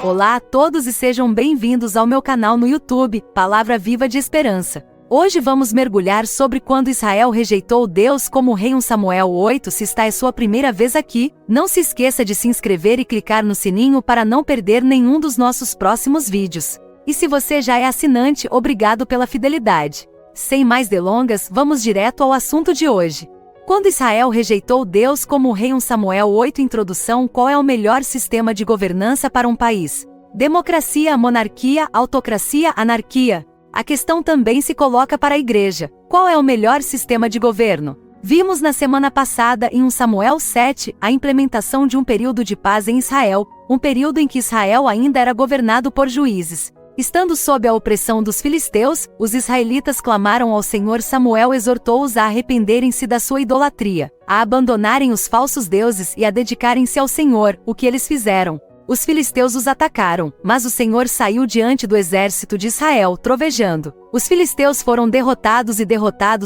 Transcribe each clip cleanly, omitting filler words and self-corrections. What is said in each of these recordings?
Olá a todos e sejam bem-vindos ao meu canal no YouTube, Palavra Viva de Esperança. Hoje vamos mergulhar sobre quando Israel rejeitou Deus como rei. 1 Samuel 8. Se esta é sua primeira vez aqui, não se esqueça de se inscrever e clicar no sininho para não perder nenhum dos nossos próximos vídeos. E se você já é assinante, obrigado pela fidelidade. Sem mais delongas, vamos direto ao assunto de hoje. Quando Israel rejeitou Deus como rei. 1 Samuel 8. Introdução. Qual é o melhor sistema de governança para um país? Democracia, monarquia, autocracia, anarquia? A questão também se coloca para a igreja. Qual é o melhor sistema de governo? Vimos na semana passada, em 1 Samuel 7, a implementação de um período de paz em Israel, um período em que Israel ainda era governado por juízes. Estando sob a opressão dos filisteus, os israelitas clamaram ao Senhor. Samuel exortou-os a arrependerem-se da sua idolatria, a abandonarem os falsos deuses e a dedicarem-se ao Senhor. O que eles fizeram? Os filisteus os atacaram, mas o Senhor saiu diante do exército de Israel, trovejando. Os filisteus foram derrotados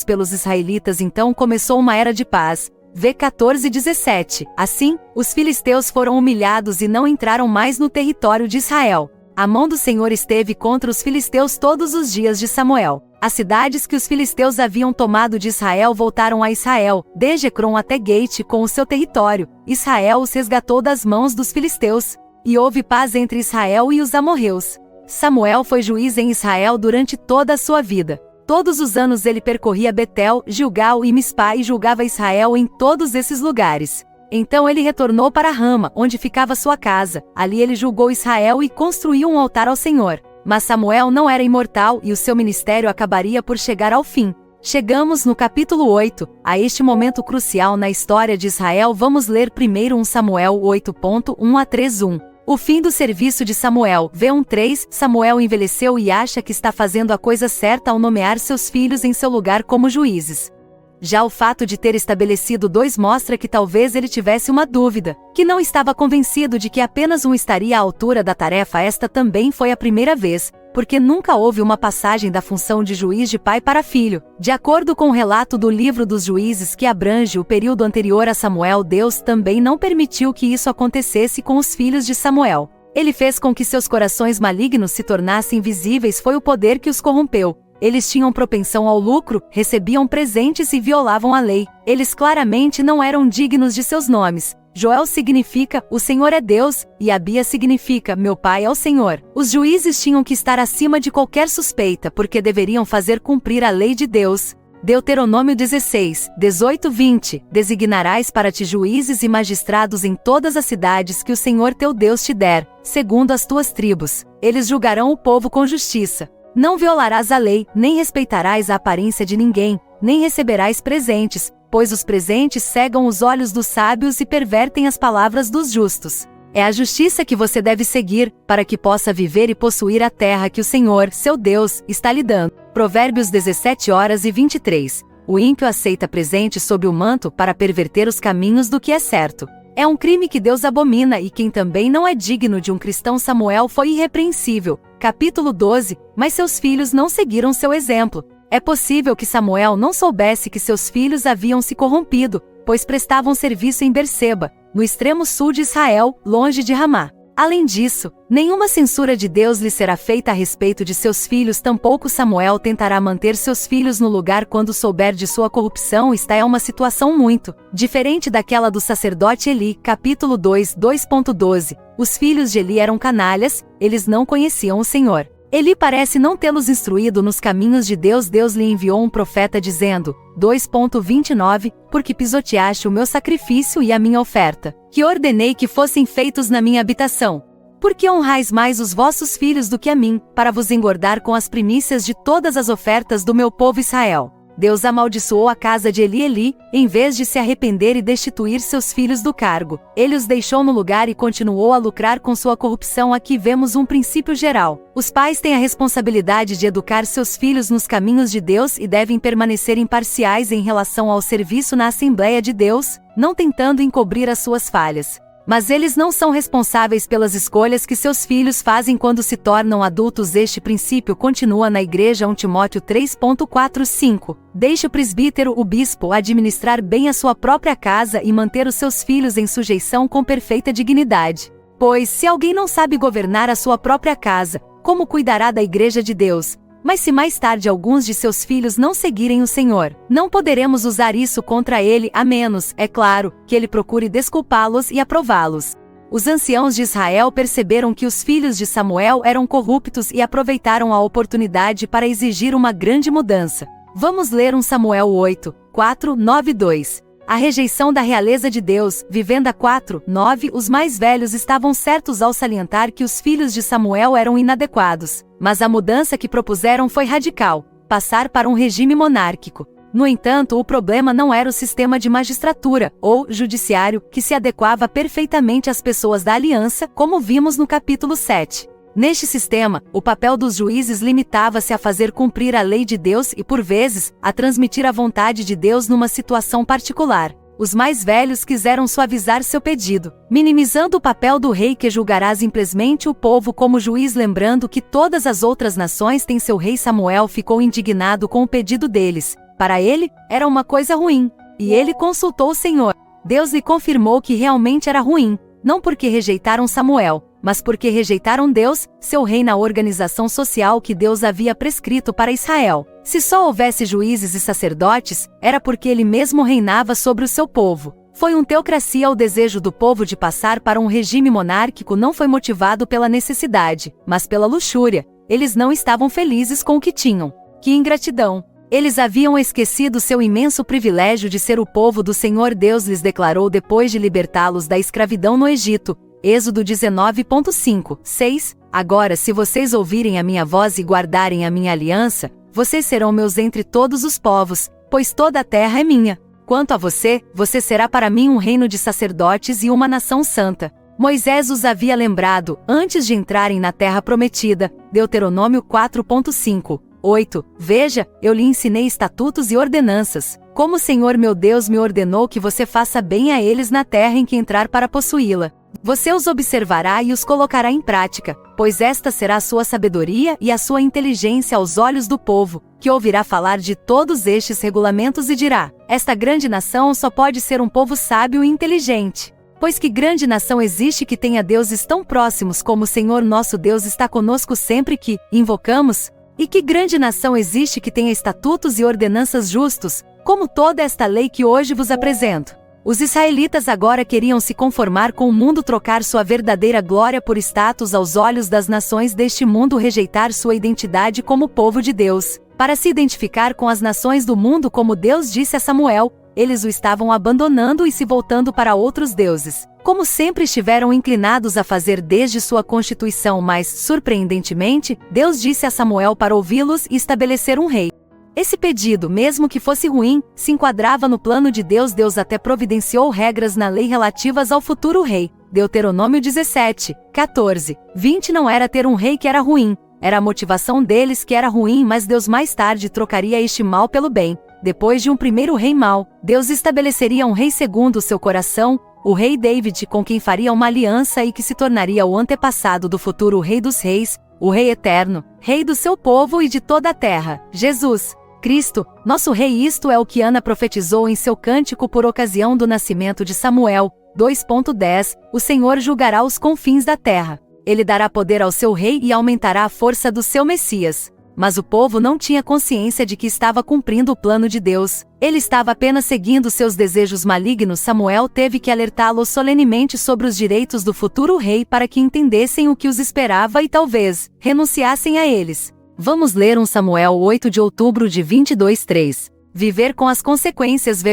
pelos israelitas. Então começou uma era de paz. V 14:17. Assim, os filisteus foram humilhados e não entraram mais no território de Israel. A mão do Senhor esteve contra os filisteus todos os dias de Samuel. As cidades que os filisteus haviam tomado de Israel voltaram a Israel, desde Ecrom até Gate com o seu território. Israel os resgatou das mãos dos filisteus. E houve paz entre Israel e os amorreus. Samuel foi juiz em Israel durante toda a sua vida. Todos os anos ele percorria Betel, Gilgal e Mispá e julgava Israel em todos esses lugares. Então ele retornou para Rama, onde ficava sua casa. Ali ele julgou Israel e construiu um altar ao Senhor. Mas Samuel não era imortal e o seu ministério acabaria por chegar ao fim. Chegamos no capítulo 8, a este momento crucial na história de Israel. Vamos ler primeiro 1 Samuel 8.1 a 3:1. O fim do serviço de Samuel. V 1:3. Samuel envelheceu e acha que está fazendo a coisa certa ao nomear seus filhos em seu lugar como juízes. Já o fato de ter estabelecido 2 mostra que talvez ele tivesse uma dúvida, que não estava convencido de que apenas um estaria à altura da tarefa. Esta também foi a primeira vez, porque nunca houve uma passagem da função de juiz de pai para filho. De acordo com o relato do livro dos Juízes, que abrange o período anterior a Samuel, Deus também não permitiu que isso acontecesse com os filhos de Samuel. Ele fez com que seus corações malignos se tornassem visíveis. Foi o poder que os corrompeu. Eles tinham propensão ao lucro, recebiam presentes e violavam a lei. Eles claramente não eram dignos de seus nomes. Joel significa, o Senhor é Deus, e Abia significa, meu pai é o Senhor. Os juízes tinham que estar acima de qualquer suspeita, porque deveriam fazer cumprir a lei de Deus. Deuteronômio 16, 18-20. Designarás para ti juízes e magistrados em todas as cidades que o Senhor teu Deus te der, segundo as tuas tribos. Eles julgarão o povo com justiça. Não violarás a lei, nem respeitarás a aparência de ninguém, nem receberás presentes, pois os presentes cegam os olhos dos sábios e pervertem as palavras dos justos. É a justiça que você deve seguir, para que possa viver e possuir a terra que o Senhor, seu Deus, está lhe dando. Provérbios 17:23. O ímpio aceita presente sob o manto para perverter os caminhos do que é certo. É um crime que Deus abomina e quem também não é digno de um cristão. Samuel foi irrepreensível. Capítulo 12. Mas seus filhos não seguiram seu exemplo. É possível que Samuel não soubesse que seus filhos haviam se corrompido, pois prestavam serviço em Berseba, no extremo sul de Israel, longe de Ramá. Além disso, nenhuma censura de Deus lhe será feita a respeito de seus filhos. Tampouco Samuel tentará manter seus filhos no lugar quando souber de sua corrupção. Esta é uma situação muito diferente daquela do sacerdote Eli. Capítulo 2, 2.12. Os filhos de Eli eram canalhas, eles não conheciam o Senhor. Eli parece não tê-los instruído nos caminhos de Deus. Deus lhe enviou um profeta dizendo, 2.29, porque pisoteaste o meu sacrifício e a minha oferta, que ordenei que fossem feitos na minha habitação. Porque honrais mais os vossos filhos do que a mim, para vos engordar com as primícias de todas as ofertas do meu povo Israel. Deus amaldiçoou a casa de Eli, em vez de se arrepender e destituir seus filhos do cargo. Ele os deixou no lugar e continuou a lucrar com sua corrupção. Aqui vemos um princípio geral. Os pais têm a responsabilidade de educar seus filhos nos caminhos de Deus e devem permanecer imparciais em relação ao serviço na Assembleia de Deus, não tentando encobrir as suas falhas. Mas eles não são responsáveis pelas escolhas que seus filhos fazem quando se tornam adultos. Este princípio continua na igreja. 1 Timóteo 3.4-5. Deixe o presbítero, o bispo, administrar bem a sua própria casa e manter os seus filhos em sujeição com perfeita dignidade. Pois, se alguém não sabe governar a sua própria casa, como cuidará da igreja de Deus? Mas se mais tarde alguns de seus filhos não seguirem o Senhor, não poderemos usar isso contra ele a menos, é claro, que ele procure desculpá-los e aprová-los. Os anciãos de Israel perceberam que os filhos de Samuel eram corruptos e aproveitaram a oportunidade para exigir uma grande mudança. Vamos ler 1 Samuel 8, 4, 9, 2. A rejeição da realeza de Deus, Vivenda 4, 9. Os mais velhos estavam certos ao salientar que os filhos de Samuel eram inadequados, mas a mudança que propuseram foi radical: passar para um regime monárquico. No entanto, o problema não era o sistema de magistratura, ou judiciário, que se adequava perfeitamente às pessoas da aliança, como vimos no capítulo 7. Neste sistema, o papel dos juízes limitava-se a fazer cumprir a lei de Deus e, por vezes, a transmitir a vontade de Deus numa situação particular. Os mais velhos quiseram suavizar seu pedido, minimizando o papel do rei que julgará simplesmente o povo como juiz, lembrando que todas as outras nações têm seu rei. Samuel ficou indignado com o pedido deles. Para ele, era uma coisa ruim, e ele consultou o Senhor. Deus lhe confirmou que realmente era ruim, não porque rejeitaram Samuel, mas porque rejeitaram Deus, seu rei, na organização social que Deus havia prescrito para Israel. Se só houvesse juízes e sacerdotes, era porque ele mesmo reinava sobre o seu povo. Foi uma teocracia. O desejo do povo de passar para um regime monárquico não foi motivado pela necessidade, mas pela luxúria. Eles não estavam felizes com o que tinham. Que ingratidão! Eles haviam esquecido seu imenso privilégio de ser o povo do Senhor. Deus lhes declarou depois de libertá-los da escravidão no Egito. Êxodo 19.5, 6. Agora, se vocês ouvirem a minha voz e guardarem a minha aliança, vocês serão meus entre todos os povos, pois toda a terra é minha. Quanto a você, você será para mim um reino de sacerdotes e uma nação santa. Moisés os havia lembrado, antes de entrarem na terra prometida. Deuteronômio 4.5, 8. Veja, eu lhe ensinei estatutos e ordenanças, como o Senhor meu Deus me ordenou que você faça bem a eles na terra em que entrar para possuí-la. Você os observará e os colocará em prática, pois esta será a sua sabedoria e a sua inteligência aos olhos do povo, que ouvirá falar de todos estes regulamentos e dirá: esta grande nação só pode ser um povo sábio e inteligente. Pois que grande nação existe que tenha deuses tão próximos como o Senhor nosso Deus está conosco sempre que invocamos? E que grande nação existe que tenha estatutos e ordenanças justos, como toda esta lei que hoje vos apresento? Os israelitas agora queriam se conformar com o mundo, trocar sua verdadeira glória por status aos olhos das nações deste mundo, rejeitar sua identidade como povo de Deus, para se identificar com as nações do mundo. Como Deus disse a Samuel, eles o estavam abandonando e se voltando para outros deuses, como sempre estiveram inclinados a fazer desde sua constituição. Mas, surpreendentemente, Deus disse a Samuel para ouvi-los e estabelecer um rei. Esse pedido, mesmo que fosse ruim, se enquadrava no plano de Deus. Deus até providenciou regras na lei relativas ao futuro rei. Deuteronômio 17, 14, 20. Não era ter um rei que era ruim, era a motivação deles que era ruim, mas Deus mais tarde trocaria este mal pelo bem. Depois de um primeiro rei mau, Deus estabeleceria um rei segundo o seu coração, o rei David, com quem faria uma aliança e que se tornaria o antepassado do futuro rei dos reis, o rei eterno, rei do seu povo e de toda a terra, Jesus Cristo, nosso rei. Isto é o que Ana profetizou em seu cântico por ocasião do nascimento de Samuel, 2.10, o Senhor julgará os confins da terra. Ele dará poder ao seu rei e aumentará a força do seu Messias. Mas o povo não tinha consciência de que estava cumprindo o plano de Deus. Ele estava apenas seguindo seus desejos malignos. Samuel teve que alertá-los solenemente sobre os direitos do futuro rei para que entendessem o que os esperava e talvez renunciassem a eles. Vamos ler 1 Samuel 8 de outubro de 22:3. Viver com as consequências.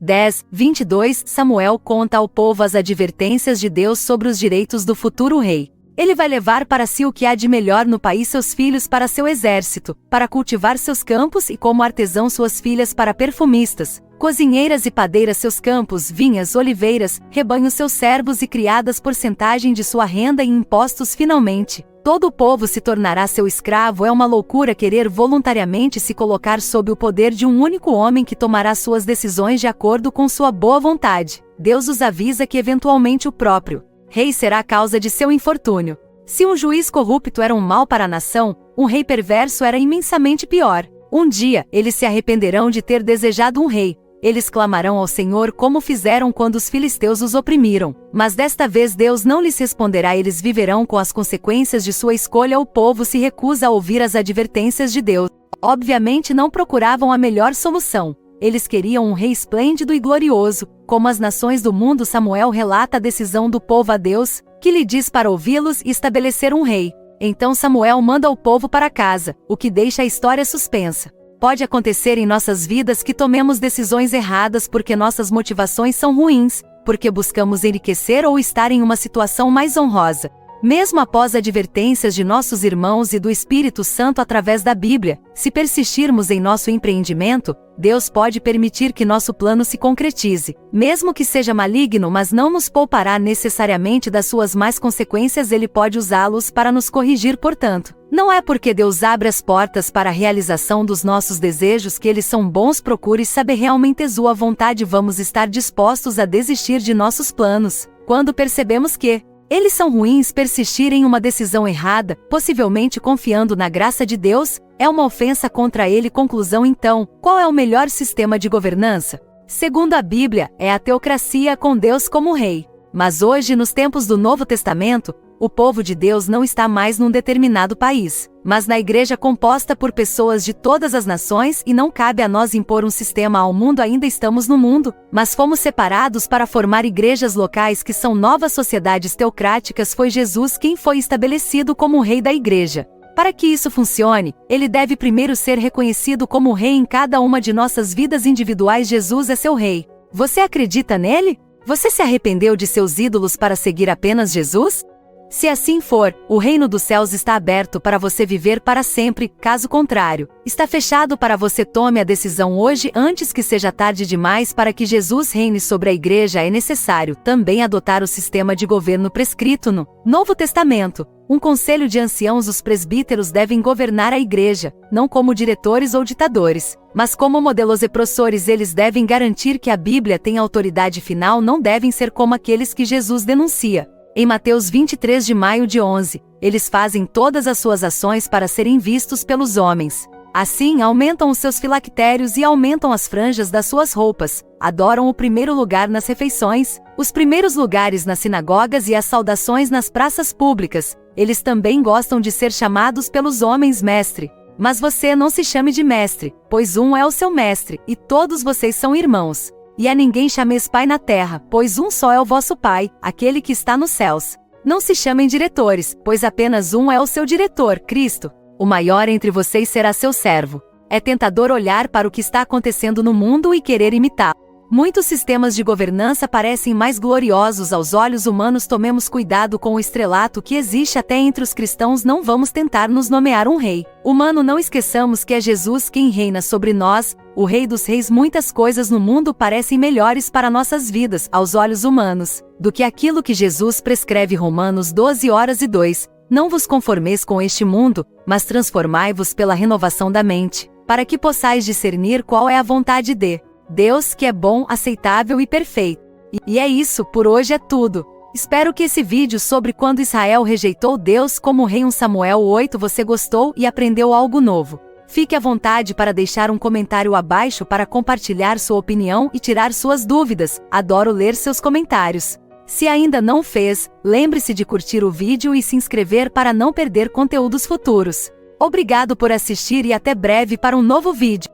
10, 22. Samuel conta ao povo as advertências de Deus sobre os direitos do futuro rei. Ele vai levar para si o que há de melhor no país, seus filhos para seu exército, para cultivar seus campos, e como artesão suas filhas para perfumistas, cozinheiras e padeiras seus campos, vinhas, oliveiras, rebanhos seus servos e criadas, porcentagem de sua renda e impostos. Finalmente, todo o povo se tornará seu escravo. É uma loucura querer voluntariamente se colocar sob o poder de um único homem que tomará suas decisões de acordo com sua boa vontade. Deus os avisa que eventualmente o próprio rei será a causa de seu infortúnio. Se um juiz corrupto era um mal para a nação, um rei perverso era imensamente pior. Um dia, eles se arrependerão de ter desejado um rei, Eles clamarão ao Senhor como fizeram quando os filisteus os oprimiram. Mas desta vez Deus não lhes responderá, eles viverão com as consequências de sua escolha. O povo se recusa a ouvir as advertências de Deus. Obviamente não procuravam a melhor solução. Eles queriam um rei esplêndido e glorioso, como as nações do mundo. Samuel relata a decisão do povo a Deus, que lhe diz para ouvi-los e estabelecer um rei. Então Samuel manda o povo para casa, o que deixa a história suspensa. Pode acontecer em nossas vidas que tomemos decisões erradas porque nossas motivações são ruins, porque buscamos enriquecer ou estar em uma situação mais honrosa. Mesmo após advertências de nossos irmãos e do Espírito Santo através da Bíblia, se persistirmos em nosso empreendimento, Deus pode permitir que nosso plano se concretize, mesmo que seja maligno, mas não nos poupará necessariamente das suas más consequências. Ele pode usá-los para nos corrigir. Portanto, não é porque Deus abre as portas para a realização dos nossos desejos que eles são bons. Procure saber realmente sua vontade. Vamos estar dispostos a desistir de nossos planos quando percebemos que eles são ruins. Persistir em uma decisão errada, possivelmente confiando na graça de Deus, é uma ofensa contra Ele. Conclusão. Então, qual é o melhor sistema de governança? Segundo a Bíblia, é a teocracia com Deus como rei. Mas hoje, nos tempos do Novo Testamento, o povo de Deus não está mais num determinado país, mas na igreja composta por pessoas de todas as nações, e não cabe a nós impor um sistema ao mundo. Ainda estamos no mundo, mas fomos separados para formar igrejas locais que são novas sociedades teocráticas. Foi Jesus quem foi estabelecido como o rei da igreja. Para que isso funcione, ele deve primeiro ser reconhecido como rei em cada uma de nossas vidas individuais. Jesus é seu rei. Você acredita nele? Você se arrependeu de seus ídolos para seguir apenas Jesus? Se assim for, o reino dos céus está aberto para você viver para sempre. Caso contrário, está fechado para você. Tome a decisão hoje antes que seja tarde demais. Para que Jesus reine sobre a igreja, é necessário também adotar o sistema de governo prescrito no Novo Testamento. Um conselho de anciãos. Os presbíteros devem governar a igreja, não como diretores ou ditadores, mas como modelos e professores. Eles devem garantir que a Bíblia tem autoridade final. Não devem ser como aqueles que Jesus denuncia. Em Mateus 23 de maio de 11, eles fazem todas as suas ações para serem vistos pelos homens. Assim, aumentam os seus filactérios e aumentam as franjas das suas roupas, adoram o primeiro lugar nas refeições, os primeiros lugares nas sinagogas e as saudações nas praças públicas. Eles também gostam de ser chamados pelos homens mestre. Mas você não se chame de mestre, pois um é o seu mestre, e todos vocês são irmãos. E a ninguém chameis pai na terra, pois um só é o vosso Pai, aquele que está nos céus. Não se chamem diretores, pois apenas um é o seu diretor, Cristo. O maior entre vocês será seu servo. É tentador olhar para o que está acontecendo no mundo e querer imitá-lo. Muitos sistemas de governança parecem mais gloriosos aos olhos humanos. Tomemos cuidado com o estrelato que existe até entre os cristãos. Não vamos tentar nos nomear um rei humano. Não esqueçamos que é Jesus quem reina sobre nós, o Rei dos Reis. Muitas coisas no mundo parecem melhores para nossas vidas, aos olhos humanos, do que aquilo que Jesus prescreve. Romanos 12:2. Não vos conformeis com este mundo, mas transformai-vos pela renovação da mente, para que possais discernir qual é a vontade de Deus, que é bom, aceitável e perfeito. E é isso. Por hoje é tudo. Espero que esse vídeo sobre quando Israel rejeitou Deus como rei, 1 Samuel 8, você gostou e aprendeu algo novo. Fique à vontade para deixar um comentário abaixo para compartilhar sua opinião e tirar suas dúvidas. Adoro ler seus comentários. Se ainda não fez, lembre-se de curtir o vídeo e se inscrever para não perder conteúdos futuros. Obrigado por assistir e até breve para um novo vídeo.